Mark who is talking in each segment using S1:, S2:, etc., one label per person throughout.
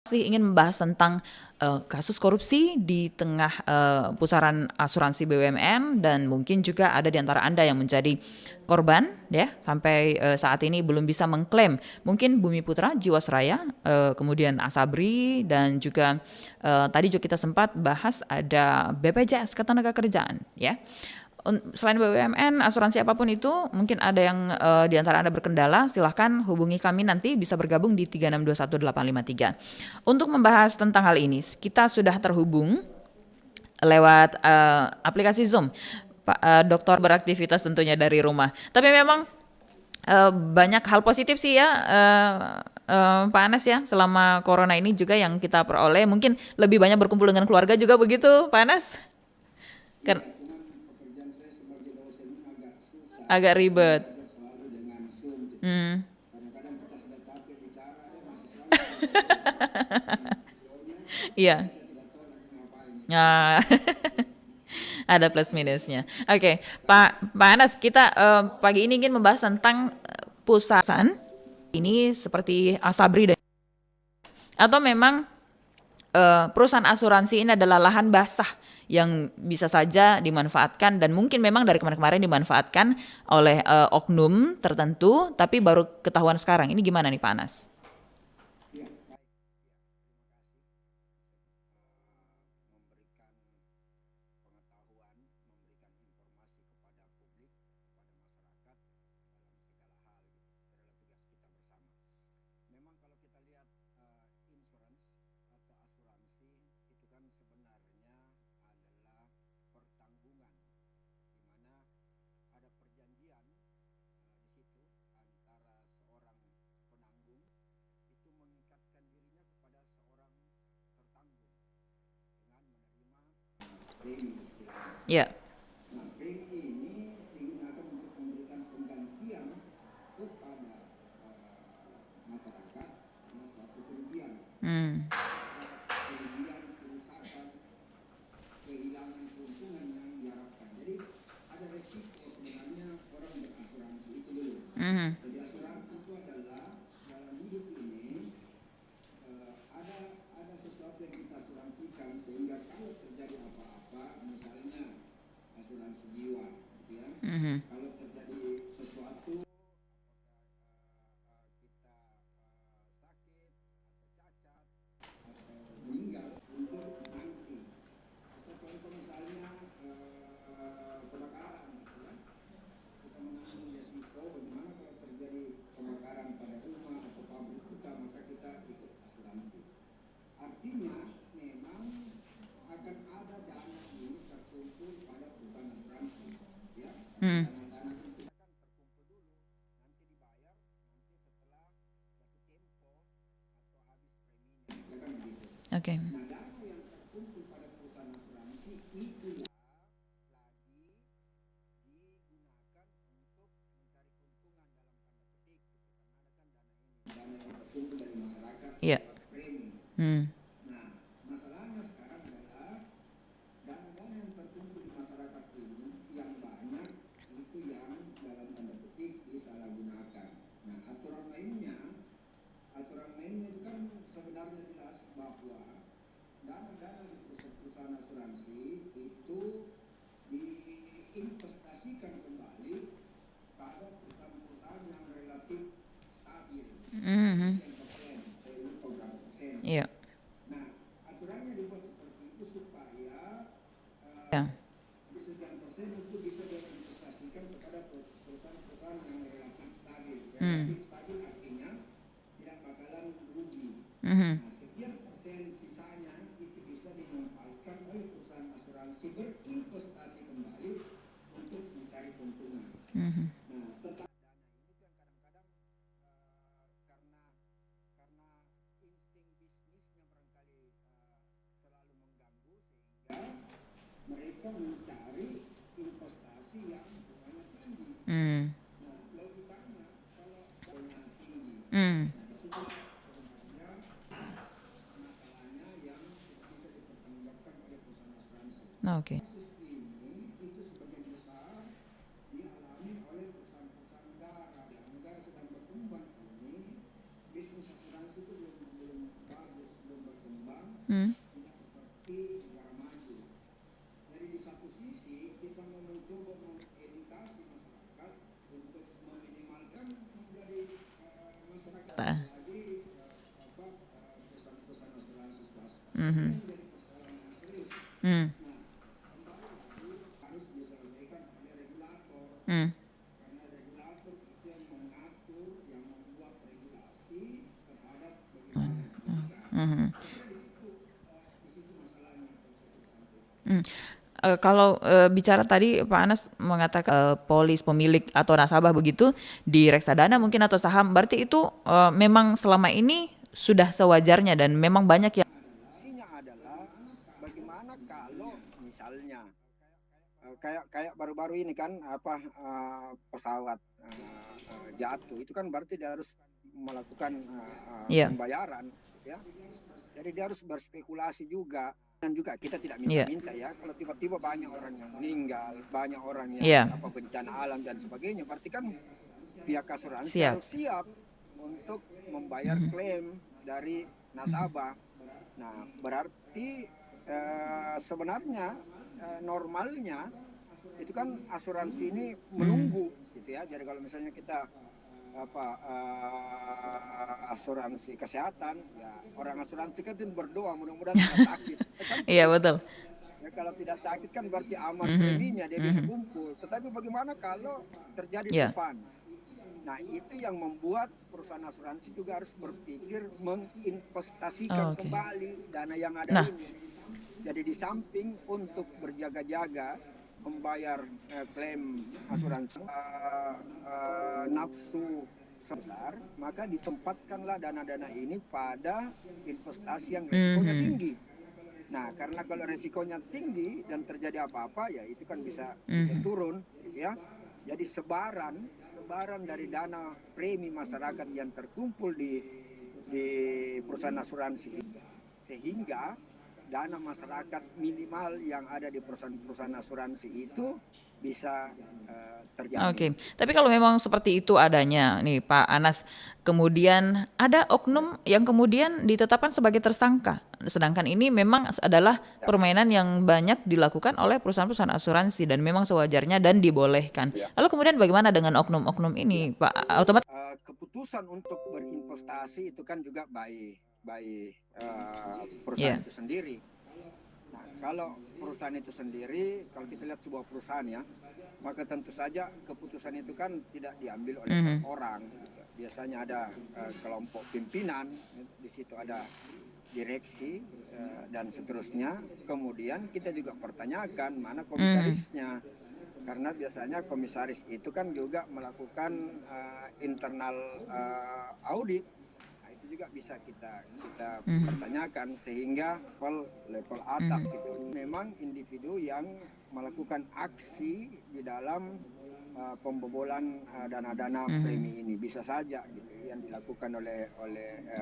S1: Masih ingin membahas tentang kasus korupsi di tengah pusaran asuransi BUMN, dan mungkin juga ada di antara Anda yang menjadi korban ya sampai saat ini belum bisa mengklaim. Mungkin Bumi Putra, Jiwasraya, kemudian Asabri, dan juga tadi juga kita sempat bahas ada BPJS Ketenagakerjaan ya. Selain BUMN, asuransi apapun itu, mungkin ada yang di antara Anda berkendala, silahkan hubungi kami nanti, bisa bergabung di 3621 853. Untuk membahas tentang hal ini, kita sudah terhubung lewat aplikasi Zoom. Pak Dokter beraktivitas tentunya dari rumah. Tapi memang banyak hal positif sih ya, Pak Anas ya, selama corona ini juga yang kita peroleh. Mungkin lebih banyak berkumpul dengan keluarga juga begitu, Pak Anas? Kan agak ribet. Hmm. Iya. Ah, ada plus minusnya. Oke, Pak Anas, kita pagi ini ingin membahas tentang pusaran ini seperti Asabri dan atau memang perusahaan asuransi ini adalah lahan basah yang bisa saja dimanfaatkan, dan mungkin memang dari kemarin-kemarin dimanfaatkan oleh oknum tertentu, tapi baru ketahuan sekarang. Ini gimana nih Pak Anas? Ya. Hmm. Mhm. Mhm. Hmm. Oke. Iya. Hmm. Mhm. Iya. Ya. Hmm. Mhm. Mhm. Hmm. Hmm. Oke. Hmm. Ta- Mhm. Hmm. Hmm. Mhm. Hmm. Kalau, bicara tadi Pak Anas mengatakan, polis, pemilik atau nasabah begitu di reksadana mungkin atau saham, berarti itu, memang selama ini sudah sewajarnya dan memang banyak yang
S2: Isinya adalah bagaimana kalau misalnya kayak kayak baru-baru ini kan pesawat jatuh itu kan berarti dia harus melakukan
S1: iya,
S2: pembayaran ya. Jadi dia harus berspekulasi juga dan juga kita tidak
S1: iya,
S2: minta-minta ya kalau tiba-tiba banyak orang yang meninggal, banyak orang yang
S1: iya,
S2: bencana alam dan sebagainya, berarti kan pihak asuransi
S1: siap.
S2: harus siap untuk membayar klaim dari nasabah. Nah, berarti sebenarnya normalnya itu kan asuransi ini
S1: Mhm.
S2: menunggu gitu ya. Jadi kalau misalnya kita asuransi kesehatan, ya orang asuransi kan itu berdoa mudah-mudahan tidak sakit. Kan
S1: Iya,
S2: begitu.
S1: betul.
S2: Ya kalau tidak sakit kan berarti aman
S1: Mhm.
S2: preminya dia bisa
S1: Mhm.
S2: kumpul. Tetapi bagaimana kalau terjadi
S1: Iya.
S2: topan? Nah, itu yang membuat perusahaan asuransi juga harus berpikir menginvestasikan
S1: Oke.
S2: kembali dana yang ada
S1: Nah,
S2: ini. Jadi di samping untuk berjaga-jaga membayar klaim asuransi nafsu sebesar, maka ditempatkanlah dana-dana ini pada investasi yang resikonya
S1: mhm.
S2: tinggi. Nah, karena kalau resikonya tinggi dan terjadi apa-apa, ya itu kan bisa bisa
S1: Mhm.
S2: turun, gitu ya. Jadi sebaran sebaran dari dana premi masyarakat yang terkumpul di perusahaan asuransi, sehingga dana masyarakat minimal yang ada di perusahaan-perusahaan asuransi itu bisa terjamin.
S1: Oke, tapi kalau memang seperti itu adanya nih Pak Anas, kemudian ada oknum yang kemudian ditetapkan sebagai tersangka, sedangkan ini memang adalah
S2: Ya,
S1: permainan yang banyak dilakukan oleh perusahaan-perusahaan asuransi dan memang sewajarnya dan dibolehkan.
S2: ya,
S1: Lalu kemudian bagaimana dengan oknum-oknum
S2: ya.
S1: ini Pak? Otomatis
S2: Keputusan untuk berinvestasi itu kan juga by perusahaan
S1: ya.
S2: itu sendiri. Nah, kalau perusahaan itu sendiri, kalau kita lihat sebuah perusahaan ya, maka tentu saja keputusan itu kan tidak diambil oleh per
S1: Mhm.
S2: orang. Biasanya ada kelompok pimpinan, di situ ada direksi dan seterusnya. Kemudian kita juga pertanyakan mana
S1: Mhm.
S2: komisarisnya, karena biasanya komisaris itu kan juga melakukan internal audit. Nah, itu juga bisa kita
S1: Mhm.
S2: pertanyakan sehingga level atas
S1: Mhm.
S2: gitu. Memang individu yang melakukan aksi di dalam pembobolan dana-dana
S1: Mhm.
S2: premi ini bisa saja gitu yang dilakukan oleh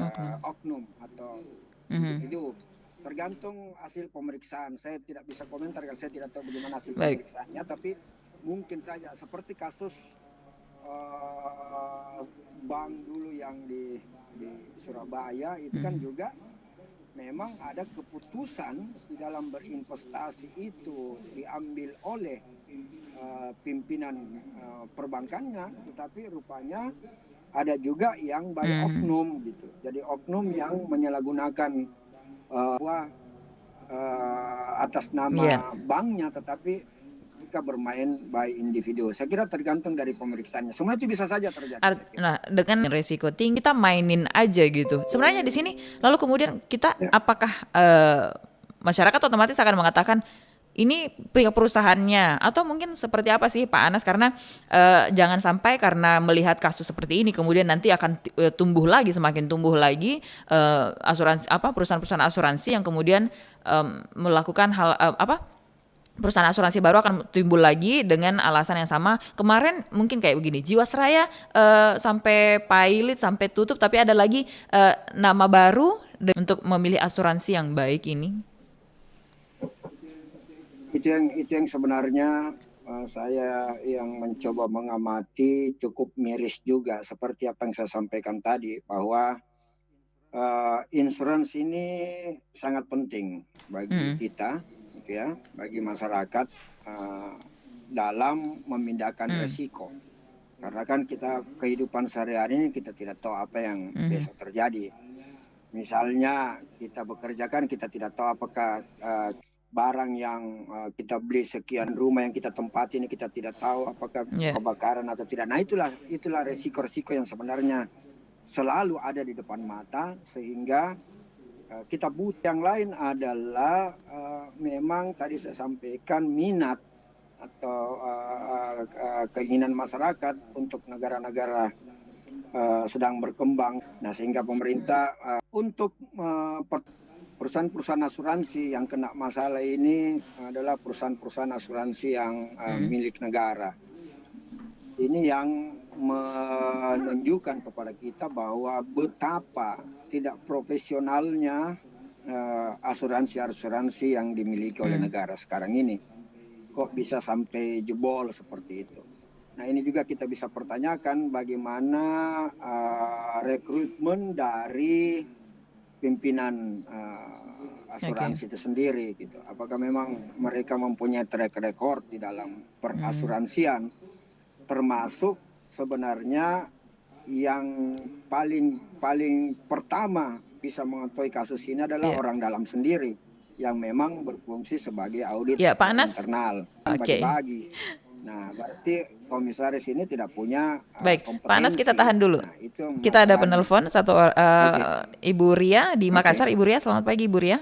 S1: Oke.
S2: oknum atau
S1: Mhm.
S2: individu, tergantung hasil pemeriksaan. Saya tidak bisa komentar karena saya tidak tahu bagaimana hasil
S1: Baik.
S2: pemeriksaannya, tapi mungkin saja seperti kasus uh, bank dulu yang di Surabaya itu kan
S1: Mhm.
S2: juga memang ada keputusan di dalam berinvestasi itu diambil oleh pimpinan perbankannya, tetapi rupanya ada juga yang by
S1: Mhm.
S2: oknum gitu. Jadi oknum yang menyalahgunakan atas
S1: Iya.
S2: nama banknya, tetapi mereka bermain by individu. Saya kira tergantung dari pemeriksaannya. Semua itu bisa saja terjadi, saya kira.
S1: Nah, dengan resiko tinggi kita mainin aja gitu. Sebenarnya di sini lalu kemudian kita
S2: Ya.
S1: apakah masyarakat otomatis akan mengatakan ini pihak perusahaannya atau mungkin seperti apa sih Pak Anas, karena jangan sampai karena melihat kasus seperti ini kemudian nanti akan tumbuh lagi, semakin tumbuh lagi asuransi apa perusahaan-perusahaan asuransi yang kemudian melakukan hal perusahaan asuransi baru akan timbul lagi dengan alasan yang sama. Kemarin mungkin kayak begini, Jiwasraya sampai pilot sampai tutup, tapi ada lagi nama baru untuk memilih asuransi yang baik ini.
S2: Itu yang sebenarnya saya yang mencoba mengamati cukup miris juga seperti apa yang saya sampaikan tadi, bahwa insurans ini sangat penting bagi
S1: Mm,
S2: kita, gitu ya, bagi masyarakat dalam memindahkan
S1: mm,
S2: resiko. Karena kan kita kehidupan sehari-hari ini kita tidak tahu apa yang
S1: mhm.
S2: besok terjadi. Misalnya kita bekerja kan kita tidak tahu apakah barang yang kita beli sekian, rumah yang kita tempati ini kita tidak tahu apakah
S1: Ya,
S2: kebakaran atau tidak. Nah itulah resiko-resiko yang sebenarnya selalu ada di depan mata, sehingga kita butuh. Yang lain adalah memang tadi saya sampaikan minat atau keinginan masyarakat untuk negara-negara sedang berkembang. Nah, sehingga pemerintah untuk perusahaan-perusahaan asuransi yang kena masalah ini adalah perusahaan-perusahaan asuransi yang
S1: mm,
S2: milik negara. Ini yang menunjukkan kepada kita bahwa betapa tidak profesionalnya asuransi-asuransi yang dimiliki oleh
S1: mm.
S2: negara sekarang ini. Kok bisa sampai jebol seperti itu? Nah, ini juga kita bisa pertanyakan bagaimana rekrutmen dari pimpinan
S1: Oke.
S2: asuransi itu sendiri gitu. Apakah memang mereka mempunyai track record di dalam
S1: Mm,
S2: perasuransian, termasuk sebenarnya yang paling paling pertama bisa mengetahui kasus ini adalah
S1: iya.
S2: orang dalam sendiri yang memang berfungsi sebagai audit
S1: Ya, Pak Anas.
S2: internal, kan
S1: Oke.
S2: bagi-bagi. Nah, berarti komisaris ini tidak punya
S1: Baik, Pak Anas kita
S2: kompetensi.
S1: tahan dulu.
S2: Nah, itu
S1: Kita ada
S2: masalahnya.
S1: penelpon
S2: Oke,
S1: Ibu Ria di
S2: oke.
S1: Makassar. Ibu Ria, selamat pagi Ibu Ria.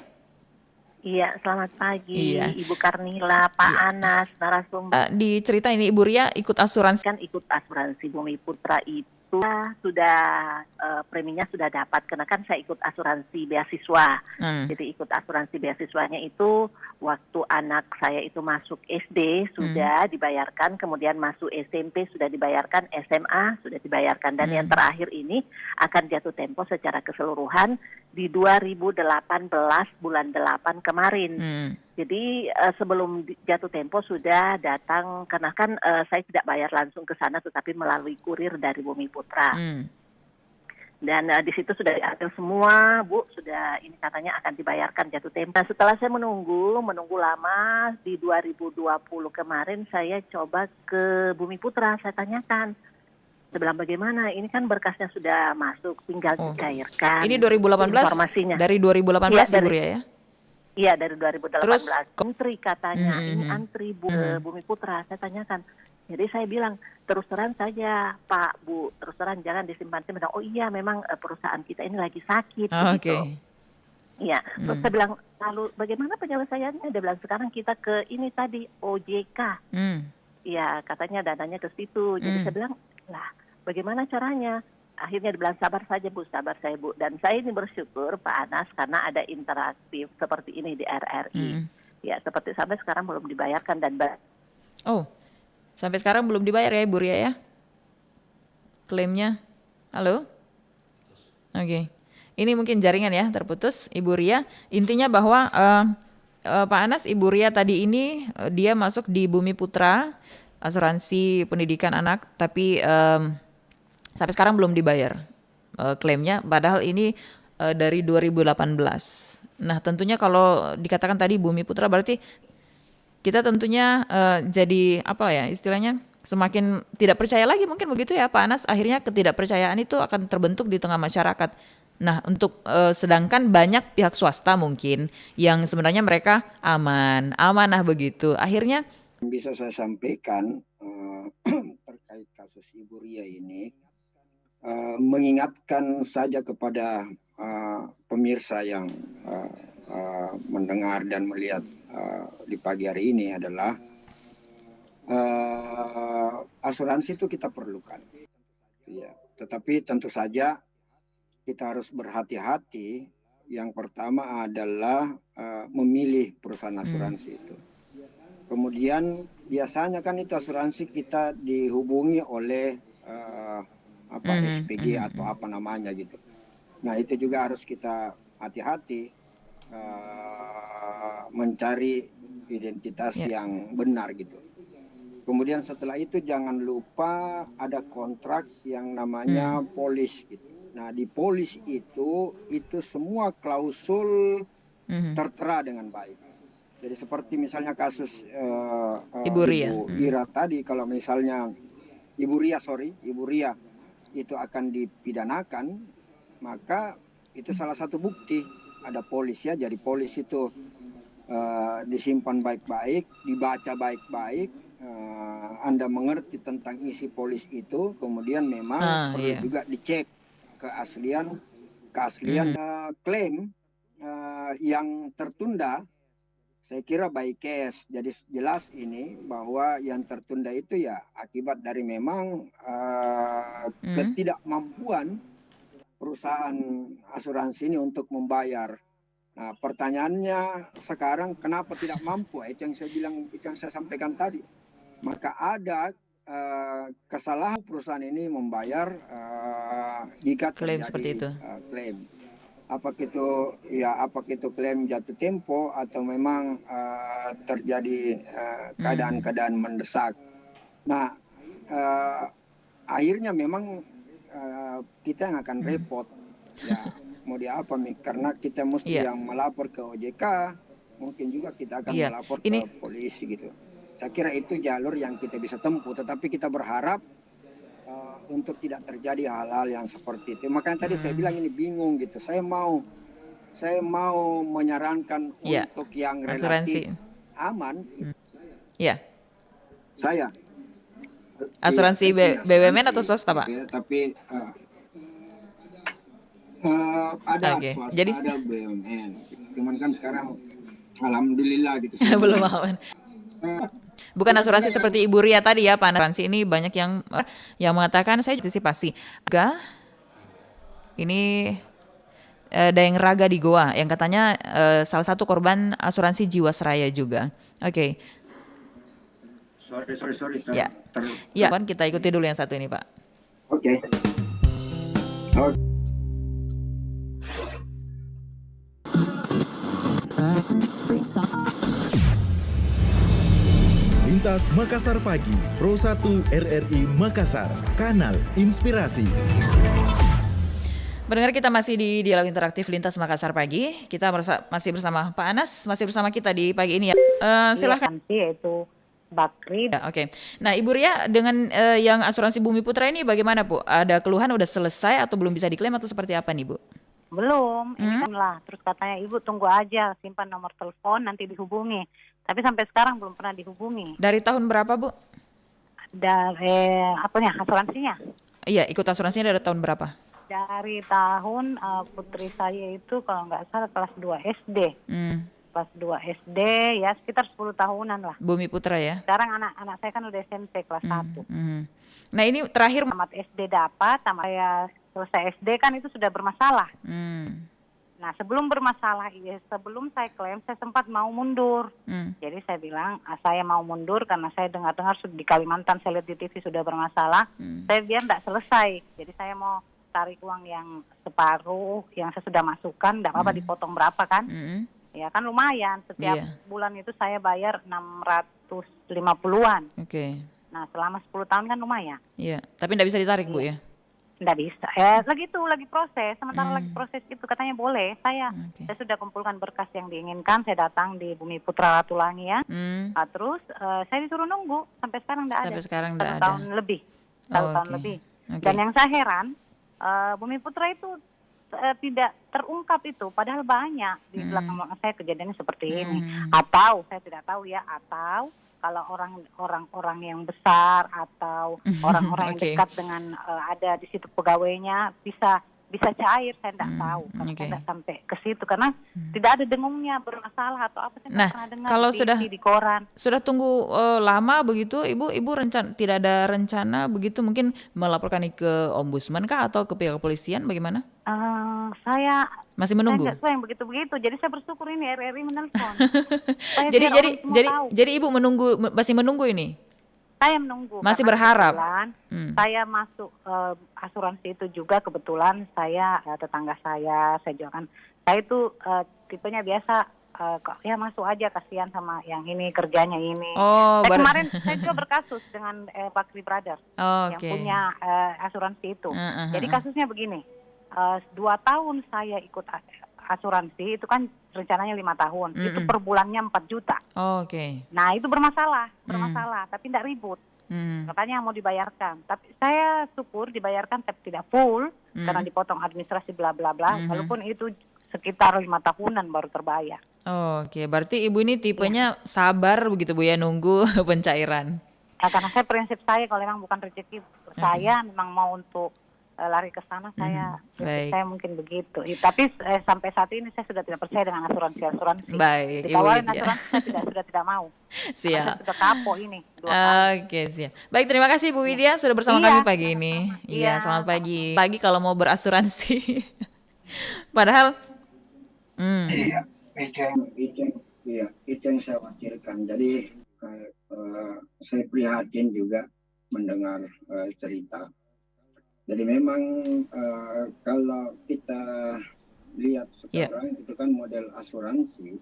S3: Iya, selamat pagi
S1: Iya,
S3: Ibu Karnila, Pak
S1: iya.
S3: Anas, narasumber.
S1: Diceritain ini Ibu Ria ikut asuransi.
S3: Kan ikut asuransi Bumi Putra itu sudah preminya sudah dapat, karena kan saya ikut asuransi beasiswa.
S1: Hmm,
S3: Jadi ikut asuransi beasiswanya itu waktu anak saya itu masuk SD
S1: hmm,
S3: sudah dibayarkan, kemudian masuk SMP sudah dibayarkan, SMA sudah dibayarkan, dan yang
S1: hmm,
S3: terakhir ini akan jatuh tempo secara keseluruhan di 2018 bulan 8 kemarin.
S1: hmm,
S3: Jadi sebelum jatuh tempo sudah datang, karena kan saya tidak bayar langsung ke sana tetapi melalui kurir dari Bumi Putra.
S1: hmm.
S3: Dan di situ sudah diatur semua, Bu, sudah ini katanya akan dibayarkan jatuh tempo. Nah, setelah saya menunggu lama, di 2020 kemarin saya coba ke Bumi Putra, saya tanyakan. Saya bilang bagaimana, ini kan berkasnya sudah masuk, tinggal
S1: Oh, ini
S3: dicairkan
S1: 2018,
S3: informasinya.
S1: dari
S3: Iya,
S1: 2018 Ibu
S3: dari
S1: Ria ya.
S3: Iya, dari
S1: Terus,
S3: 2018. Antri
S1: hmm,
S3: katanya,
S1: hmm,
S3: ini
S1: hmm,
S3: antri
S1: hmm.
S3: Bumi Putra. Saya tanyakan. Jadi saya bilang, terus terang saja Pak, Bu, terus terang jangan disimpan-simpan. Oh iya, memang perusahaan kita ini lagi sakit,
S1: Oh,
S3: begitu.
S1: oke.
S3: Iya, terus
S1: Hmm,
S3: saya bilang, lalu bagaimana penyelesaiannya? Dia bilang, sekarang kita ke ini tadi, OJK.
S1: hmm,
S3: Iya, katanya dananya ke situ. Jadi
S1: hmm,
S3: saya bilang, lah bagaimana caranya? Akhirnya dibilang sabar saja Bu, sabar saya Bu. Dan saya ini bersyukur Pak Anas karena ada interaktif seperti ini di RRI.
S1: hmm.
S3: Ya, seperti sampai sekarang belum dibayarkan dan
S1: Oh, sampai sekarang belum dibayar ya Ibu Ria ya, klaimnya. Halo? Oke. Ini mungkin jaringan ya terputus Ibu Ria. Intinya bahwa Pak Anas, Ibu Ria tadi ini dia masuk di Bumi Putra asuransi pendidikan anak, tapi sampai sekarang belum dibayar klaimnya. Padahal ini dari 2018. Nah, tentunya kalau dikatakan tadi Bumi Putra berarti kita tentunya jadi apa ya istilahnya semakin tidak percaya lagi mungkin begitu ya Pak Anas. Akhirnya ketidakpercayaan itu akan terbentuk di tengah masyarakat. Nah, untuk sedangkan banyak pihak swasta mungkin yang sebenarnya mereka amanah begitu. Akhirnya,
S2: Bisa saya sampaikan terkait kasus Ibu Ria ini, mengingatkan saja kepada pemirsa yang mendengar dan melihat di pagi hari ini adalah asuransi itu kita perlukan, ya. Tetapi tentu saja kita harus berhati-hati. Yang pertama adalah memilih perusahaan asuransi itu. Kemudian biasanya kan itu asuransi kita dihubungi oleh SPG atau apa namanya gitu. Nah, itu juga harus kita hati-hati mencari identitas yang benar gitu. Kemudian setelah itu jangan lupa ada kontrak yang namanya polis gitu. Nah, di polis itu semua klausul
S1: Mhm.
S2: tertera dengan baik. Jadi seperti misalnya kasus
S1: Ibu Ria.
S2: Ibu Ira tadi, kalau misalnya Ibu Ria itu akan dipidanakan, maka itu salah satu bukti ada polis ya. Jadi polis itu disimpan baik-baik, dibaca baik-baik, Anda mengerti tentang isi polis itu, kemudian memang perlu
S1: Iya.
S2: juga dicek keaslian klaim yang tertunda. Saya kira by case. Jadi jelas ini bahwa yang tertunda itu ya akibat dari memang ketidakmampuan perusahaan asuransi ini untuk membayar. Nah, pertanyaannya sekarang kenapa tidak mampu? Itu yang saya bilang, itu yang saya sampaikan tadi. Maka ada kesalahan perusahaan ini membayar jika
S1: Klaim
S2: terjadi
S1: seperti itu.
S2: klaim. Apakah itu klaim jatuh tempo atau memang terjadi keadaan-keadaan mendesak. Nah, akhirnya memang kita yang akan repot. Ya, mau di apa nih? Karena kita mesti yang melapor ke OJK, mungkin juga kita akan melapor ke polisi gitu. Saya kira itu jalur yang kita bisa tempuh, tetapi kita berharap untuk tidak terjadi hal-hal yang seperti itu. Makanya tadi saya bilang ini bingung gitu. Saya mau menyarankan untuk yang relatif aman.
S1: Iya.
S2: Saya.
S1: Asuransi BUMN atau swasta, Pak?
S2: Tapi ada swasta,
S1: Jadi,
S2: ada BUMN. Cuman kan sekarang alhamdulillah gitu.
S1: belum aman. Bukan asuransi seperti Ibu Ria tadi ya, Pak. Asuransi ini banyak yang mengatakan saya antisipasi. Ini Daeng Raga di Goa yang katanya salah satu korban asuransi Jiwasraya juga. Oke.
S2: Sorry.
S1: Ya, kita ikuti dulu yang satu ini, Pak.
S2: Oke.
S4: Lintas Makassar Pagi, Pro 1 RRI Makassar, Kanal Inspirasi.
S1: Mendengar kita masih di Dialog Interaktif Lintas Makassar Pagi. Kita masih bersama Pak Anas, masih bersama kita di pagi ini ya. Silahkan.
S5: Yaitu Bakri.
S1: Ya, Oke. Nah, Ibu Ria dengan yang asuransi Bumi Putra ini bagaimana, Bu? Ada keluhan udah selesai atau belum bisa diklaim atau seperti apa nih, Bu?
S5: Belum, ini kan lah. Terus katanya Ibu tunggu aja, simpan nomor telepon nanti dihubungi. Tapi sampai sekarang belum pernah dihubungi.
S1: Dari tahun berapa, Bu?
S5: Dari asuransinya?
S1: Iya, ikut asuransinya dari tahun berapa?
S5: Dari tahun putri saya itu kalau nggak salah kelas 2 SD. Kelas 2 SD ya sekitar 10 tahunan lah.
S1: Bumi Putra ya?
S5: Sekarang anak saya kan udah SMP kelas 1.
S1: Nah, ini terakhir
S5: tamat SD dapat, tamat saya selesai SD kan itu sudah bermasalah. Nah, sebelum bermasalah, sebelum saya klaim, saya sempat mau mundur. Jadi saya bilang, saya mau mundur karena saya dengar-dengar di Kalimantan, saya lihat di TV sudah bermasalah. Saya biar tidak selesai. Jadi saya mau tarik uang yang separuh, yang saya sudah masukkan, tidak apa-apa dipotong berapa kan. Ya kan lumayan, setiap bulan itu saya bayar 650-an.
S1: Oke.
S5: Nah, selama 10 tahun kan lumayan.
S1: Iya, tapi tidak bisa ditarik, Bu ya?
S5: Nggak bisa. Lagi proses. Sementara lagi proses itu katanya boleh. Saya sudah kumpulkan berkas yang diinginkan. Saya datang di Bumi Putra Ratulangi ya. Nah, terus saya disuruh nunggu sampai sekarang nggak ada.
S1: Sampai sekarang nggak ada.
S5: 1 tahun lebih. 1 tahun lebih. Dan yang saya heran, Bumi Putra itu tidak terungkap itu. Padahal banyak di belakang saya kejadiannya seperti ini. Atau saya tidak tahu ya. Atau kalau orang-orang yang besar atau orang-orang yang dekat dengan ada di situ pegawainya bisa cair, saya tidak tahu karena saya tidak sampai ke situ karena tidak ada dengungnya bermasalah atau apa, saya tidak pernah dengar
S1: kalau
S5: di TV, di koran.
S1: Sudah tunggu lama begitu, Ibu tidak ada rencana begitu mungkin melaporkan ke ombudsman kah atau ke pihak kepolisian bagaimana?
S5: Saya
S1: masih menunggu.
S5: Saya nggak suka yang begitu-begitu. Jadi saya bersyukur ini RRI menelpon.
S1: jadi Ibu masih menunggu ini?
S5: Saya menunggu.
S1: Masih berharap.
S5: Saya masuk asuransi itu juga kebetulan saya tetangga saya juga kan. Saya itu tipenya biasa ya masuk aja kasihan sama yang ini kerjanya ini. Kemarin saya juga berkasus dengan Bakri Brothers yang punya asuransi itu. Jadi kasusnya begini. 2 tahun saya ikut asuransi, itu kan rencananya 5 tahun, itu per bulannya 4 juta.
S1: Oke.
S5: Nah itu bermasalah, tapi tidak ribut. Katanya mau dibayarkan, tapi saya syukur dibayarkan tapi tidak full, karena dipotong administrasi bla bla bla, walaupun itu sekitar 5 tahunan baru terbayar.
S1: Oke, berarti Ibu ini tipenya sabar begitu Bu ya, nunggu pencairan.
S5: Nah, karena saya prinsip saya kalau memang bukan rezeki saya memang mau untuk lari ke sana, saya
S1: Baik.
S5: saya mungkin begitu. Tapi sampai saat ini saya sudah tidak percaya dengan asuransi.
S1: Baik, Ibu
S5: Ditawarin
S1: Widya.
S5: asuransi saya sudah tidak mau. Karena saya
S1: Siap.
S5: sudah kapok ini 2 kali.
S1: Oke, siap. Baik, terima kasih Bu Widya sudah bersama
S5: Iya,
S1: kami pagi ini.
S5: sama-sama.
S1: Iya,
S5: Iya,
S1: selamat pagi. Pagi kalau mau berasuransi. Padahal
S2: Iya, itu yang saya khawatirkan. Jadi saya prihatin juga mendengar cerita. Jadi memang kalau kita lihat sekarang itu kan model asuransi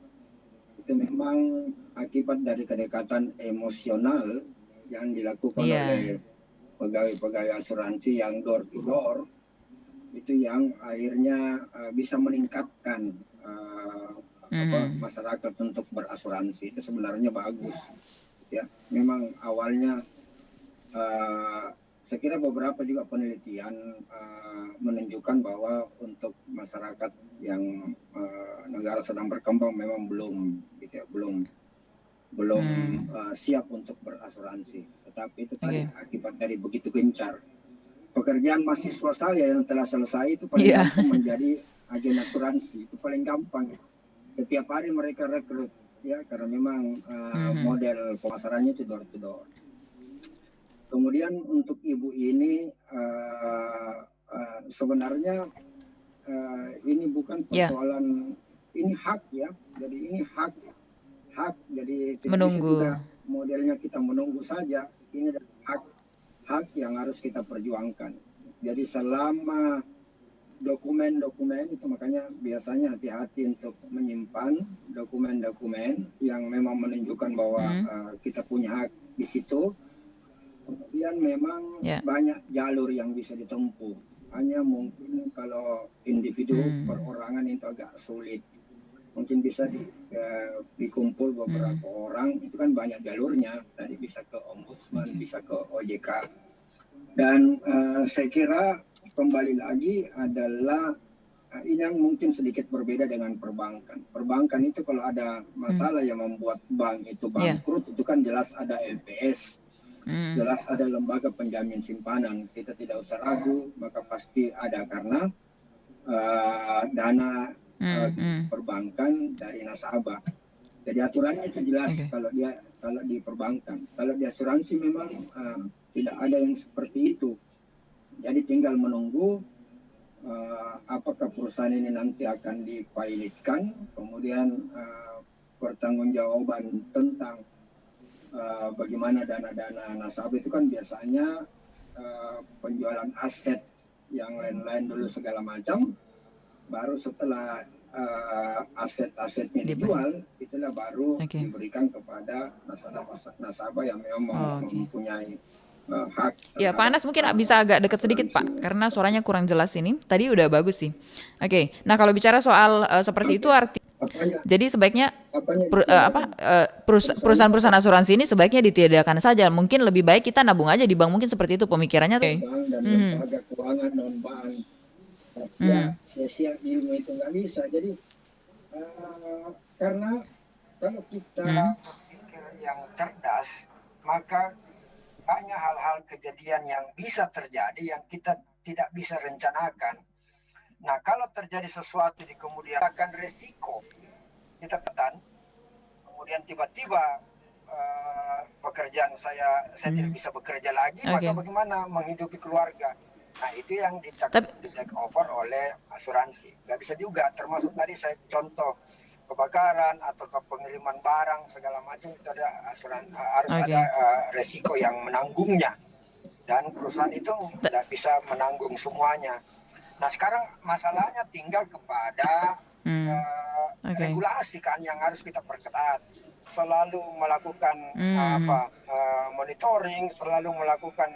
S2: itu memang akibat dari kedekatan emosional yang dilakukan oleh pegawai-pegawai asuransi yang door to door, itu yang akhirnya bisa meningkatkan masyarakat untuk berasuransi. Itu sebenarnya bagus ya. Memang awalnya saya kira beberapa juga penelitian menunjukkan bahwa untuk masyarakat yang negara sedang berkembang memang belum siap untuk berasuransi. Tetapi itu tadi akibat dari begitu gencar pekerjaan mahasiswa saya yang telah selesai itu paling gampang menjadi agen asuransi, itu paling gampang. Setiap hari mereka rekrut ya, karena memang model pemasarannya itu door to door. Kemudian untuk ibu ini sebenarnya ini bukan persoalan, ini hak ya. Jadi ini hak. Jadi tidak bisa juga modelnya kita menunggu saja. Ini adalah hak yang harus kita perjuangkan. Jadi selama dokumen-dokumen itu, makanya biasanya hati-hati untuk menyimpan dokumen-dokumen yang memang menunjukkan bahwa kita punya hak di situ. Kemudian memang banyak jalur yang bisa ditempuh. Hanya mungkin kalau individu perorangan itu agak sulit. Mungkin bisa dikumpul beberapa orang, itu kan banyak jalurnya. Tadi bisa ke Ombudsman, bisa ke OJK. Dan saya kira kembali lagi adalah ini yang mungkin sedikit berbeda dengan perbankan. Perbankan itu kalau ada masalah yang membuat bank itu bangkrut, itu kan jelas ada LPS. Jelas ada lembaga penjamin simpanan, kita tidak usah ragu, maka pasti ada karena dana perbankan dari nasabah. Jadi aturannya itu jelas kalau di perbankan. Kalau di asuransi memang tidak ada yang seperti itu. Jadi tinggal menunggu apakah perusahaan ini nanti akan dipilotkan, kemudian pertanggungjawaban tentang bagaimana dana-dana nasabah itu kan biasanya penjualan aset yang lain-lain dulu segala macam, baru setelah aset-asetnya dijual, itulah baru diberikan kepada nasabah yang memang mempunyai hak.
S1: Ya, Pak Anas mungkin bisa agak dekat sedikit Pak, karena suaranya kurang jelas ini. Tadi udah bagus sih. Oke, nah kalau bicara soal seperti itu jadi sebaiknya perusahaan-perusahaan asuransi ini sebaiknya ditiadakan saja. Mungkin lebih baik kita nabung aja di bank, mungkin seperti itu pemikirannya.
S2: Bank dan lembaga keuangan non bank. Ya, sia-sia ilmu itu nggak bisa. Jadi karena kalau kita berpikir yang cerdas, maka banyak hal-hal kejadian yang bisa terjadi yang kita tidak bisa rencanakan. Nah, kalau terjadi sesuatu di kemudian akan resiko kita petan, kemudian tiba-tiba pekerjaan saya tidak bisa bekerja lagi, maka bagaimana menghidupi keluarga? Nah, itu yang di take over oleh asuransi. Nggak bisa juga, termasuk tadi saya contoh kebakaran atau pengiriman barang segala macam, itu ada asuransi, harus ada resiko yang menanggungnya, dan perusahaan itu tidak bisa menanggung semuanya. Nah, sekarang masalahnya tinggal kepada regulasi kan yang harus kita perketat, selalu melakukan monitoring, selalu melakukan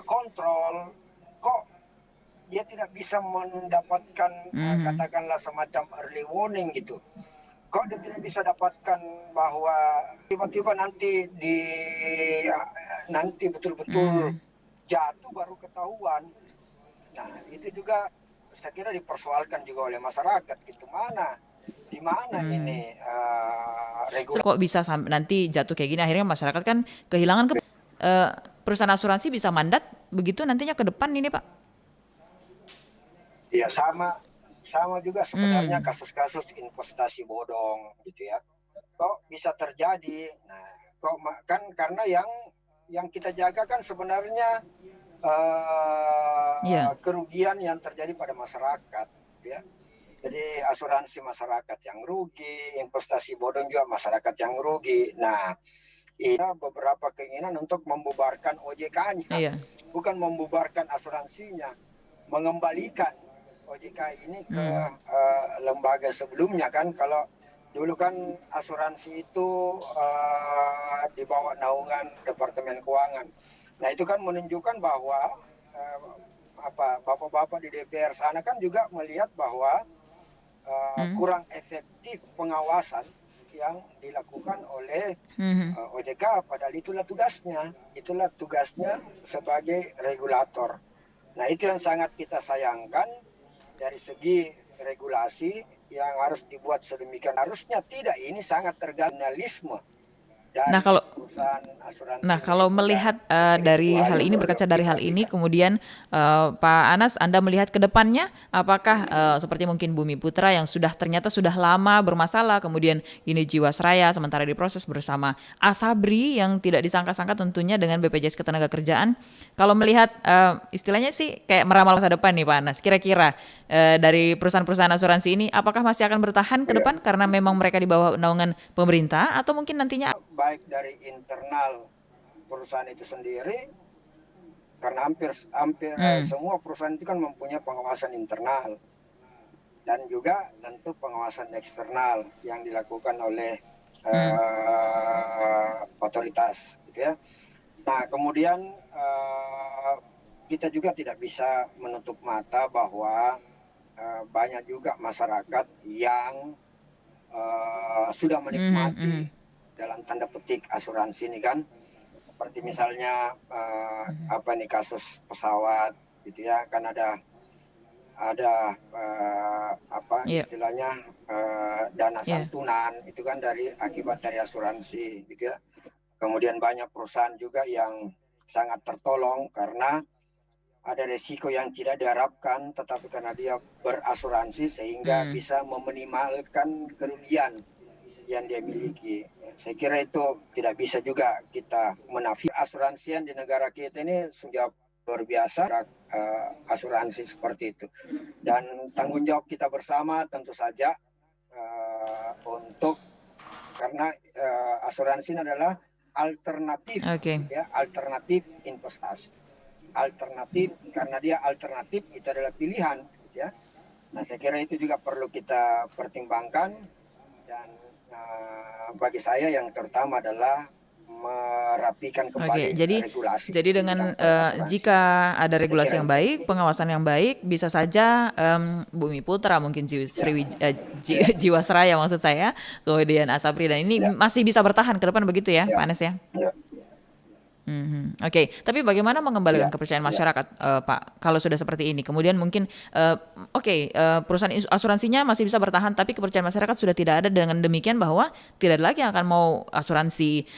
S2: kontrol. Kok dia tidak bisa mendapatkan katakanlah semacam early warning gitu. Kok dia tidak bisa dapatkan bahwa tiba-tiba nanti nanti betul-betul jatuh baru ketahuan. Nah, itu juga saya kira dipersoalkan juga oleh masyarakat gitu. Di mana ini regulasi.
S1: Kok bisa nanti jatuh kayak gini, akhirnya masyarakat kan kehilangan perusahaan asuransi bisa mandat begitu nantinya ke depan ini Pak?
S2: Ya sama juga sebenarnya kasus-kasus investasi bodong gitu ya. Kok bisa terjadi? Nah, kan karena yang kita jaga kan sebenarnya kerugian yang terjadi pada masyarakat gitu ya. Jadi asuransi masyarakat yang rugi, investasi bodong juga masyarakat yang rugi. Nah, ini beberapa keinginan untuk membubarkan OJK-nya, bukan membubarkan asuransinya, mengembalikan OJK ini ke lembaga sebelumnya kan. Kalau dulu kan asuransi itu di bawah naungan Departemen Keuangan. Nah, itu kan menunjukkan bahwa bapak-bapak di DPR sana kan juga melihat bahwa kurang efektif pengawasan yang dilakukan oleh OJK, padahal itulah tugasnya sebagai regulator. Nah, itu yang sangat kita sayangkan dari segi regulasi yang harus dibuat sedemikian. Harusnya tidak, ini sangat tergantung jurnalisme.
S1: Nah, kalau melihat dari hal ini, berkaca dari hal ini, kemudian Pak Anas, Anda melihat ke depannya, apakah seperti mungkin Bumi Putra yang ternyata sudah lama bermasalah, kemudian ini Jiwasraya sementara diproses bersama Asabri yang tidak disangka-sangka tentunya dengan BPJS Ketenagakerjaan. Kalau melihat istilahnya sih kayak meramal masa depan nih Pak Anas, kira-kira dari perusahaan-perusahaan asuransi ini apakah masih akan bertahan ke depan karena memang mereka di bawah naungan pemerintah, atau mungkin nantinya
S2: baik dari internal perusahaan itu sendiri, karena hampir semua perusahaan itu kan mempunyai pengawasan internal dan juga tentu pengawasan eksternal yang dilakukan oleh otoritas gitu ya. Nah, kemudian kita juga tidak bisa menutup mata bahwa banyak juga masyarakat yang sudah menikmati dalam tanda petik asuransi ini kan, seperti misalnya kasus pesawat gitu ya, kan ada istilahnya dana santunan itu kan akibat dari asuransi gitu ya. Kemudian banyak perusahaan juga yang sangat tertolong karena ada resiko yang tidak diharapkan, tetapi karena dia berasuransi sehingga bisa meminimalkan kerugian yang dia miliki. Saya kira itu tidak bisa juga kita menafikan. Asuransian di negara kita ini sudah luar biasa, asuransi seperti itu. Dan tanggung jawab kita bersama tentu saja karena asuransi ini adalah alternatif, alternatif investasi. Alternatif, karena dia alternatif itu adalah pilihan, gitu ya. Nah, saya kira itu juga perlu kita pertimbangkan, dan bagi saya yang terutama adalah merapikan kembali regulasi.
S1: Jadi dengan jika ada regulasi yang baik, pengawasan yang baik, bisa saja Bumi Putra, mungkin Jiwasraya maksud saya, kemudian Asabri, dan ini masih bisa bertahan ke depan begitu ya, Pak Anas ya? Oke, tapi bagaimana mengembalikan kepercayaan masyarakat, Pak, kalau sudah seperti ini? Kemudian mungkin, perusahaan asuransinya masih bisa bertahan, tapi kepercayaan masyarakat sudah tidak ada, dengan demikian bahwa tidak ada lagi yang akan mau asuransi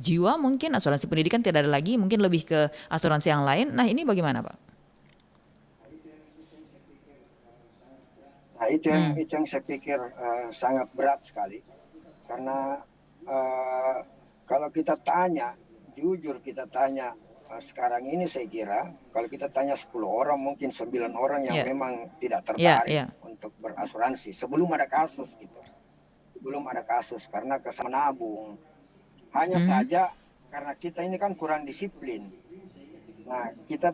S1: jiwa, mungkin asuransi pendidikan tidak ada lagi, mungkin lebih ke asuransi yang lain. Nah, ini bagaimana, Pak?
S2: Nah, itu yang saya pikir sangat berat sekali, karena kalau kita tanya, jujur kita tanya sekarang ini, saya kira kalau kita tanya 10 orang mungkin 9 orang yang memang tidak tertarik untuk berasuransi sebelum ada kasus gitu. Sebelum ada kasus, karena menabung. Hanya saja karena kita ini kan kurang disiplin. Nah, kita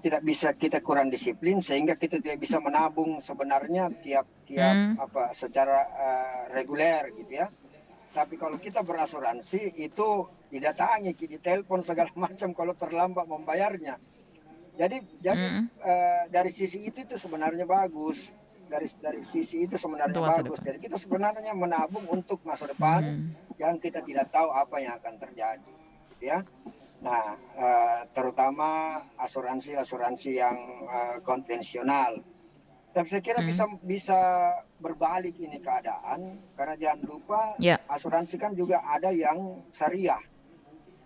S2: kurang disiplin sehingga kita tidak bisa menabung sebenarnya tiap secara reguler gitu ya. Tapi kalau kita berasuransi itu didatangi, ditelepon segala macam kalau terlambat membayarnya. Jadi dari sisi itu sebenarnya bagus. Dari sisi itu sebenarnya
S1: Untuk masa
S2: bagus.
S1: depan.
S2: Jadi kita sebenarnya menabung untuk masa depan yang kita tidak tahu apa yang akan terjadi, gitu ya. Nah, terutama asuransi-asuransi yang konvensional. Tapi saya kira bisa berbalik ini keadaan, karena jangan lupa
S1: Ya.
S2: asuransi kan juga ada yang syariah.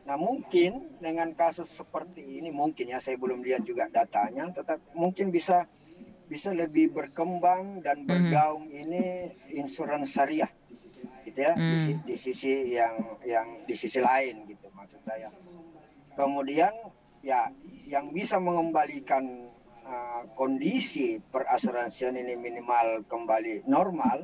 S2: Nah, mungkin dengan kasus seperti ini, mungkin ya, saya belum lihat juga datanya, tetap mungkin bisa lebih berkembang dan bergaung ini insurans syariah, gitu ya, di sisi yang di sisi lain, gitu maksud saya. Kemudian ya, yang bisa mengembalikan kondisi perasuransian ini minimal kembali normal,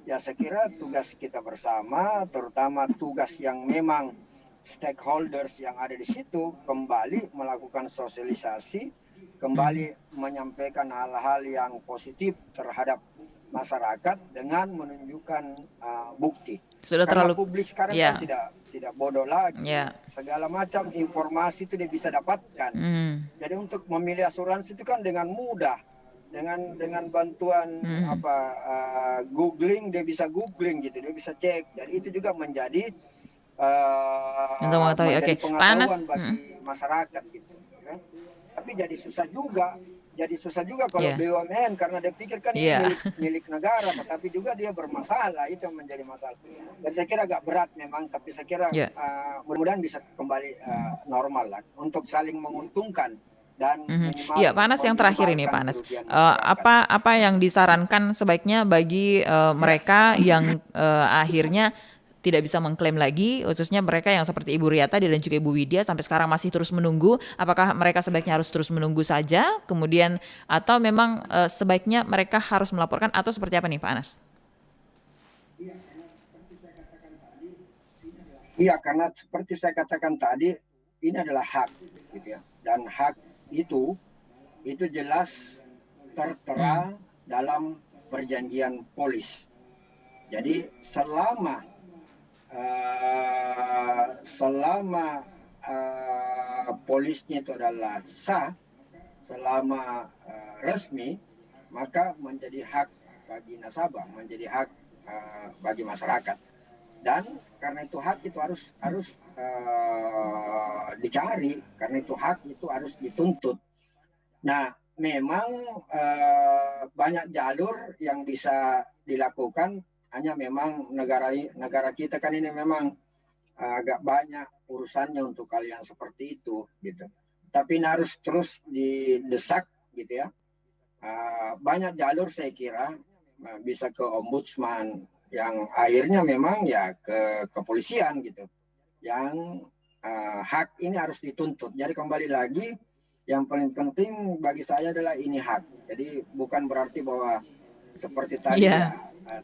S2: ya saya kira tugas kita bersama, terutama tugas yang memang stakeholders yang ada di situ, kembali melakukan sosialisasi, kembali menyampaikan hal-hal yang positif terhadap masyarakat dengan menunjukkan bukti.
S1: Sudah
S2: Karena
S1: terlalu
S2: publik sekarang kan tidak bodoh lagi. Segala macam informasi itu dia bisa dapatkan. Jadi untuk memilih asuransi itu kan dengan mudah, dengan bantuan googling, dia bisa googling gitu, dia bisa cek. Dan itu juga menjadi
S1: untuk mengetahui. Oke,
S2: pengetahuan bagi masyarakat gitu. Ya. Tapi jadi susah juga kalau BUMN, karena dia pikir kan ini milik negara, tetapi juga dia bermasalah, itu yang menjadi masalah. Dan saya kira agak berat memang, tapi saya kira mudah-mudahan bisa kembali normal lah, untuk saling menguntungkan. Dan
S1: Iya, Pak Anas, yang terakhir ini Pak Anas, apa yang disarankan sebaiknya bagi mereka yang akhirnya tidak bisa mengklaim lagi, khususnya mereka yang seperti Ibu Ria tadi dan juga Ibu Widya sampai sekarang masih terus menunggu, apakah mereka sebaiknya harus terus menunggu saja, kemudian atau memang sebaiknya mereka harus melaporkan, atau seperti apa nih Pak Anas?
S2: Iya, karena seperti saya katakan tadi, ini adalah hak, gitu ya. Dan hak itu jelas tertera dalam perjanjian polis. Jadi selama polisnya itu adalah sah, selama resmi, maka menjadi hak bagi nasabah, menjadi hak bagi masyarakat. Dan karena itu hak itu harus dicari, karena itu hak itu harus dituntut. Nah, memang banyak jalur yang bisa dilakukan, hanya memang negara kita kan ini memang agak banyak urusannya untuk kalian seperti itu, gitu. Tapi ini harus terus didesak, gitu ya. Banyak jalur saya kira, bisa ke ombudsman, yang akhirnya memang ya ke kepolisian, gitu. Yang hak ini harus dituntut. Jadi kembali lagi, yang paling penting bagi saya adalah ini hak. Jadi bukan berarti bahwa seperti tadi ya,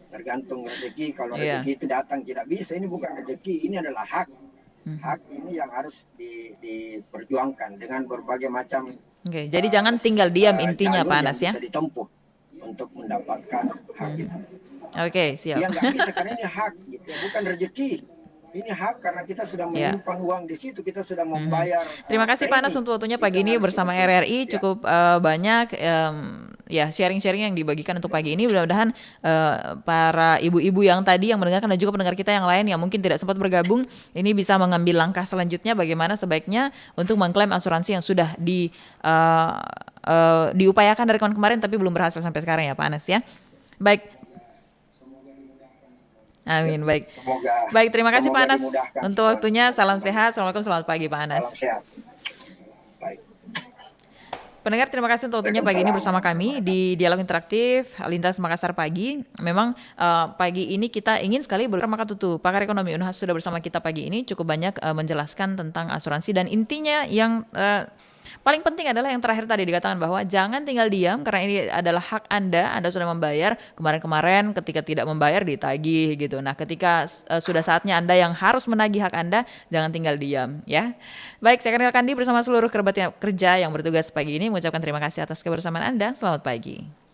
S2: tergantung rezeki, kalau rezeki itu datang tidak bisa, ini bukan rezeki, ini adalah hak. Hak ini yang harus diperjuangkan dengan berbagai macam.
S1: Oke, jadi jangan tinggal diam intinya Pak Anas ya.
S2: Bisa ditempuh untuk mendapatkan hak itu.
S1: Oke, siap.
S2: Dia nggak bisa, karena ini hak, gitu, bukan rezeki. Ini hak karena kita sudah menyimpan uang di situ, kita sudah membayar.
S1: Terima kasih Pak Anas untuk waktunya pagi ini bersama RRI, cukup banyak ya sharing-sharing yang dibagikan untuk pagi ini. Mudah-mudahan para ibu-ibu yang tadi yang mendengarkan dan juga pendengar kita yang lain yang mungkin tidak sempat bergabung, ini bisa mengambil langkah selanjutnya bagaimana sebaiknya untuk mengklaim asuransi yang sudah diupayakan dari kemarin tapi belum berhasil sampai sekarang ya Pak Anas ya. Baik. Amin, baik. Baik, terima kasih Pak Anas untuk waktunya. Salam sehat. Assalamualaikum, selamat pagi Pak Anas.
S2: Salam sehat. Baik.
S1: Pendengar, terima kasih untuk waktunya pagi ini bersama kami di Dialog Interaktif Lintas Makassar Pagi. Memang pagi ini kita ingin sekali Maka Tutu, pakar ekonomi Unhas sudah bersama kita pagi ini, cukup banyak menjelaskan tentang asuransi, dan intinya yang paling penting adalah yang terakhir tadi dikatakan bahwa jangan tinggal diam, karena ini adalah hak Anda sudah membayar, kemarin-kemarin ketika tidak membayar ditagih gitu. Nah, ketika sudah saatnya Anda yang harus menagih hak Anda, jangan tinggal diam ya. Baik, saya Kanil Kandi bersama seluruh kerabat kerja yang bertugas pagi ini mengucapkan terima kasih atas kebersamaan Anda. Selamat pagi.